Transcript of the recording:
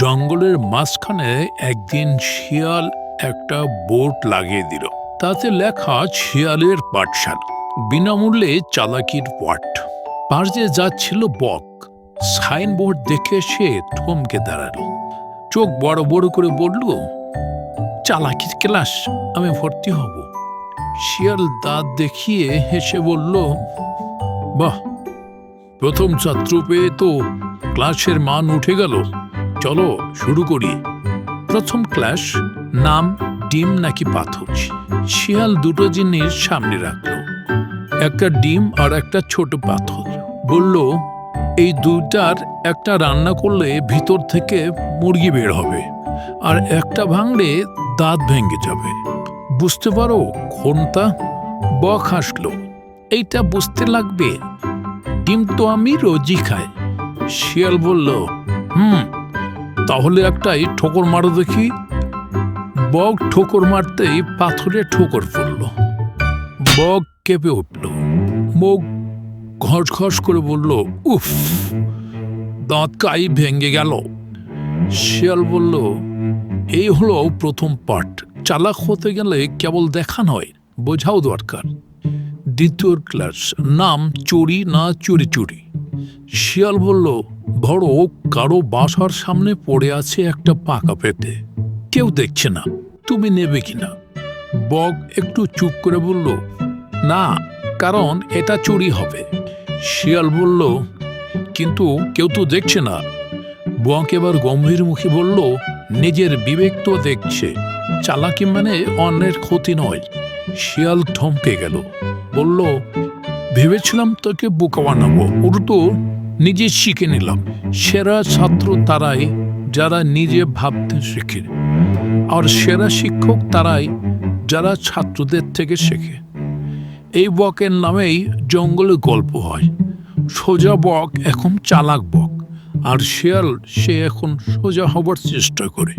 জঙ্গলের মাঝখানে একদিন শিয়াল একটা বোর্ড লাগিয়ে দিল। তাতে লেখা শিয়ালের পাঠশালা, বিনামূল্যে চালাকির পাঠ। পাশ দিয়ে যাচ্ছিল বক। সাইনবোর্ড দেখে সে থমকে দাঁড়ালো, চোখ বড় বড় করে বলল, চালাকির ক্লাস, আমি ভর্তি হব। শিয়াল দাঁত দেখিয়ে হেসে বলল, বাহ, প্রথম ছাত্র পেয়ে তো ক্লাসের মান উঠে গেল। চলো শুরু করি। প্রথম ক্লাস, নাম ডিম নাকি পাথর। শিয়াল দুটো জিনিস সামনে রাখল, একটা ডিম আর একটা ছোট পাথর। বলল, এই দুইটার একটা রান্না করলে ভিতর থেকে মুরগি বের হবে, আর একটা ভাঙলে দাঁত ভেঙে যাবে। বুঝতে পারো কোনটা? বক হাসলো, এইটা বুঝতে লাগবে, ডিম তো আমি রোজই খাই। শিয়াল বলল, তাহলে একটাই ঠোকর মারো দেখি। বক ঠোকর মারতেই পাথরে ঠোকর পড়ল। বক কেঁপে উঠল, মুখ ঘস ঘস করে বলল, উফ, দাঁত কাই ভেঙে গেল। শিয়াল বলল, এই হলো প্রথম পাঠ। চালাক হতে গেলে কেবল দেখা নয়, বোঝাও দরকার। দ্বিতীয় ক্লাস, নাম চুরি না চুরি চুরি। শিয়াল বলল, ধরো কারো বাসার সামনে পড়ে আছে একটা পাকা পেঁপে, কেউ দেখছে না, তুমি নেবে কিনা? বক একটু চুপ করে বলল, না, কারণ এটা চুরি হবে। শিয়াল বলল, কিন্তু কেউ তো দেখছে না। বক এবার গম্ভীর মুখে বলল, নিজের বিবেক তো দেখছে, চালাকি মানে অন্যের ক্ষতি নয়। শিয়াল থমকে গেল, বলল, ভেবেছিলাম তোকে বোকা বানাবো, উল্টো নিজে শিখে নিলাম। সেরা ছাত্র তারাই যারা নিজে ভাবতে শেখে, আর সেরা শিক্ষক তারাই যারা ছাত্রদের থেকে শেখে। এই বকের নামেই জঙ্গলে গল্প হয়। সোজা বক এখন চালাক বক, আর শিয়াল সে এখন সোজা হবার চেষ্টা করে।